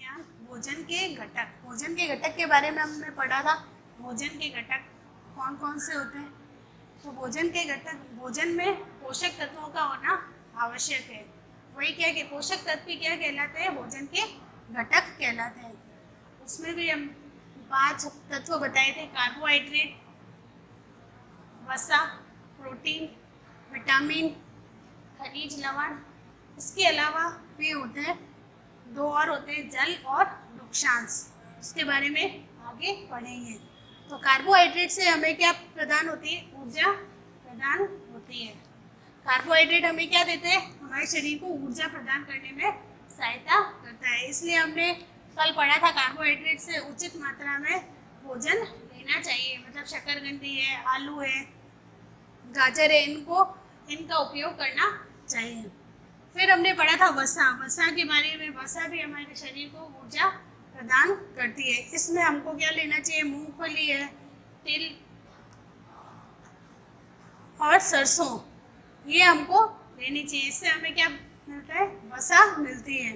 या भोजन के घटक। भोजन के घटक के बारे में हमने पढ़ा था। भोजन के घटक कौन कौन से होते हैं? तो भोजन के घटक, भोजन में पोषक तत्वों का होना आवश्यक है। वही क्या कि पोषक तत्व क्या कहलाते हैं? भोजन के घटक कहलाते हैं। उसमें भी हम 5 तत्व बताए थे: कार्बोहाइड्रेट, वसा, प्रोटीन, विटामिन, खनिज लवण। इसके अलावा भी होते हैं 2 और होते हैं, जल और वृक्षांश। उसके बारे में आगे पढ़ेंगे। तो कार्बोहाइड्रेट से हमें क्या प्रदान होती है? ऊर्जा प्रदान होती है। कार्बोहाइड्रेट हमें क्या देते हैं? हमारे शरीर को ऊर्जा प्रदान करने में सहायता करता है। इसलिए हमने कल पढ़ा था कार्बोहाइड्रेट से उचित मात्रा में भोजन लेना चाहिए। मतलब शकरकंदी है, आलू है, गाजर है, इनका उपयोग करना चाहिए। फिर हमने पढ़ा था वसा। वसा के बारे में। वसा भी हमारे शरीर को ऊर्जा प्रदान करती है। इसमें हमको क्या लेना चाहिए? मूंगफली है, तिल और सरसों, ये हमको लेनी चाहिए। इससे हमें क्या मिलता है? वसा मिलती है।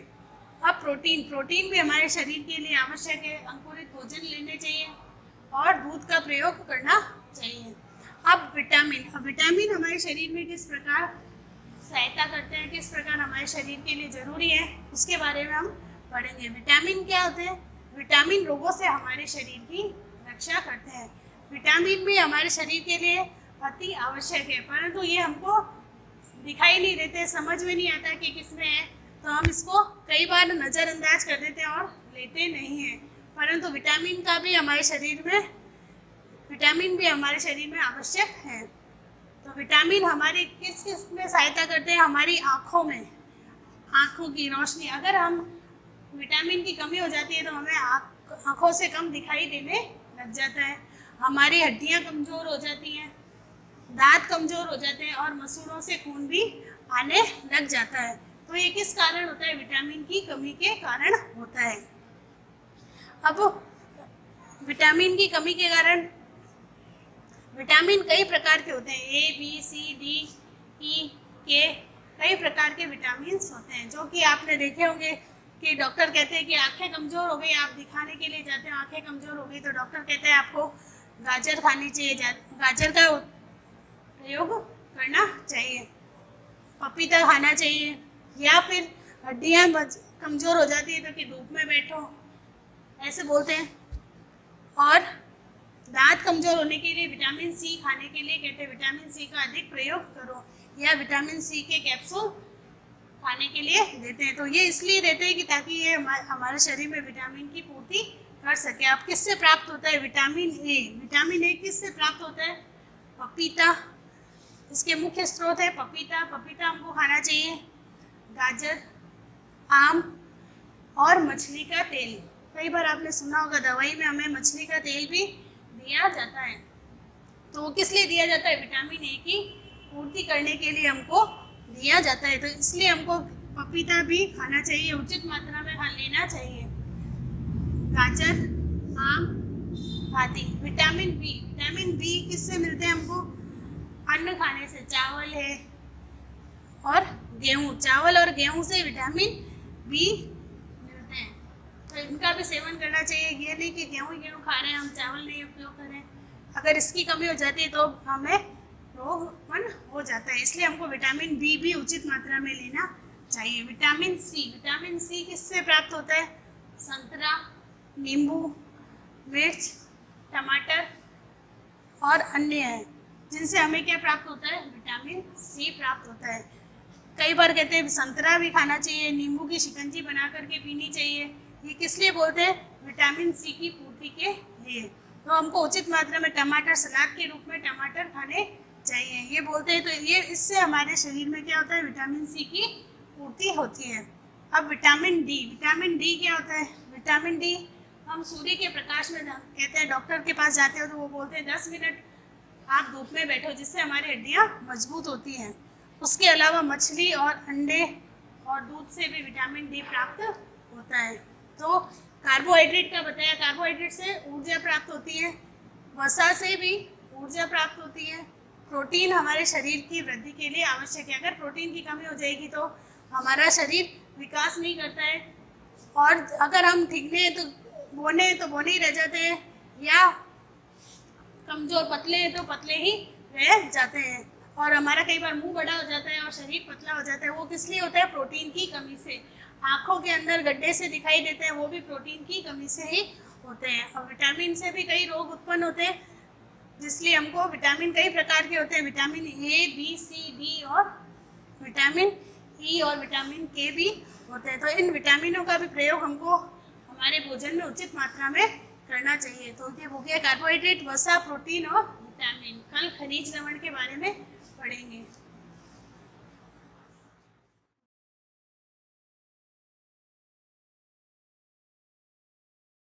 अब प्रोटीन। प्रोटीन भी हमारे शरीर के लिए आवश्यक है। अंकुरित भोजन लेने चाहिए और दूध का प्रयोग करना चाहिए। अब विटामिन। अब विटामिन हमारे शरीर में किस प्रकार सहायता करते हैं, किस प्रकार हमारे शरीर के लिए जरूरी है, उसके बारे में हम पढ़ेंगे। विटामिन क्या होते हैं? विटामिन रोगों से हमारे शरीर की रक्षा करते हैं। विटामिन भी हमारे शरीर के लिए अति आवश्यक है, परंतु ये हमको दिखाई नहीं देते, समझ में नहीं आता कि किसमें है, तो हम इसको कई बार नज़रअंदाज कर देते हैं और लेते नहीं हैं। परंतु विटामिन भी हमारे शरीर में आवश्यक है। तो विटामिन हमारी किस किस में सहायता करते हैं? हमारी आँखों में, आँखों की रोशनी। अगर हम विटामिन की कमी हो जाती है तो हमें आँखों से कम दिखाई देने लग जाता है। हमारी हड्डियाँ कमज़ोर हो जाती हैं, दांत कमज़ोर हो जाते हैं और मसूड़ों से खून भी आने लग जाता है। तो ये किस कारण होता है? विटामिन की कमी के कारण होता है। अब विटामिन की कमी के कारण विटामिन कई प्रकार के होते हैं। A, B, C, D, E, K, कई प्रकार के विटामिन होते हैं, जो कि आपने देखे होंगे कि डॉक्टर कहते हैं कि आंखें कमज़ोर हो गई, आप दिखाने के लिए जाते हैं, आंखें कमज़ोर हो गई तो डॉक्टर कहते हैं आपको गाजर खानी चाहिए, गाजर का प्रयोग करना चाहिए, पपीता खाना चाहिए, या फिर हड्डियाँ कमज़ोर हो जाती है तो कि धूप में बैठो, ऐसे बोलते हैं। और दांत कमज़ोर होने के लिए विटामिन सी खाने के लिए कहते हैं विटामिन सी का अधिक प्रयोग करो, या विटामिन सी के कैप्सूल खाने के लिए देते हैं। तो ये इसलिए देते हैं कि ताकि ये हमारे शरीर में विटामिन की पूर्ति कर सके। अब किससे प्राप्त होता है? Vitamin A. विटामिन ए किससे प्राप्त होता है? पपीता, इसके मुख्य स्रोत है पपीता। पपीता हमको खाना चाहिए। गाजर, आम और मछली का तेल। कई बार आपने सुना होगा दवाई में हमें मछली का तेल भी दिया जाता है। तो वो किस लिए दिया जाता है? विटामिन ए की पूर्ति करने के लिए हमको दिया जाता है। तो इसलिए हमको पपीता भी खाना चाहिए, उचित मात्रा में लेना चाहिए। गाजर, आम आदि। Vitamin B. विटामिन बी किससे मिलते हैं हमको? अन्न खाने से। चावल है और गेहूँ। चावल और गेहूँ से विटामिन बी मिलते हैं, तो इनका भी सेवन करना चाहिए। ये नहीं कि गेहूँ खा रहे हैं, हम चावल नहीं उपयोग करें। अगर इसकी कमी हो जाती है तो हमें रोग उत्पन्न हो जाता है। इसलिए हमको विटामिन बी भी उचित मात्रा में लेना चाहिए। Vitamin C. विटामिन सी किससे प्राप्त होता है? संतरा, नींबू, मिर्च, टमाटर और अन्य है, जिनसे हमें क्या प्राप्त होता है? विटामिन सी प्राप्त होता है। कई बार कहते हैं संतरा भी खाना चाहिए, नींबू की शिकंजी बना करके पीनी चाहिए। ये किस लिए बोलते हैं? विटामिन सी की पूर्ति के लिए। तो हमको उचित मात्रा में टमाटर, सलाद के रूप में टमाटर खाने चाहिए, ये बोलते हैं। तो ये इससे हमारे शरीर में क्या होता है? विटामिन सी की पूर्ति होती है। अब विटामिन डी। विटामिन डी क्या होता है? विटामिन डी हम सूर्य के प्रकाश में कहते हैं, डॉक्टर के पास जाते हो तो वो बोलते हैं 10 मिनट आप धूप में बैठो, जिससे हमारी हड्डियाँ मजबूत होती हैं। उसके अलावा मछली और अंडे और दूध से भी विटामिन डी प्राप्त होता है। तो कार्बोहाइड्रेट का बताया, कार्बोहाइड्रेट से ऊर्जा प्राप्त होती है। वसा से भी ऊर्जा प्राप्त होती है। प्रोटीन हमारे शरीर की वृद्धि के लिए आवश्यक है। अगर प्रोटीन की कमी हो जाएगी तो हमारा शरीर विकास नहीं करता है, और अगर हम ठीकने तो बोने ही रह जाते हैं, या कमज़ोर पतले हैं तो पतले ही रह जाते हैं। और हमारा कई बार मुंह बड़ा हो जाता है और शरीर पतला हो जाता है, वो किस लिए होता है? प्रोटीन की कमी से। आँखों के अंदर गड्ढे से दिखाई देते हैं, वो भी प्रोटीन की कमी से ही होते हैं। और विटामिन से भी कई रोग उत्पन्न होते हैं, जिसलिए हमको विटामिन कई प्रकार के होते हैं, vitamin A, B, C, D और विटामिन ई और विटामिन के भी होते हैं। तो इन विटामिनों का भी प्रयोग हमको हमारे भोजन में उचित मात्रा में करना चाहिए। तो ये हो गया कार्बोहाइड्रेट, वसा, प्रोटीन और विटामिन। कल खनिज लवण के बारे में पढ़ेंगे।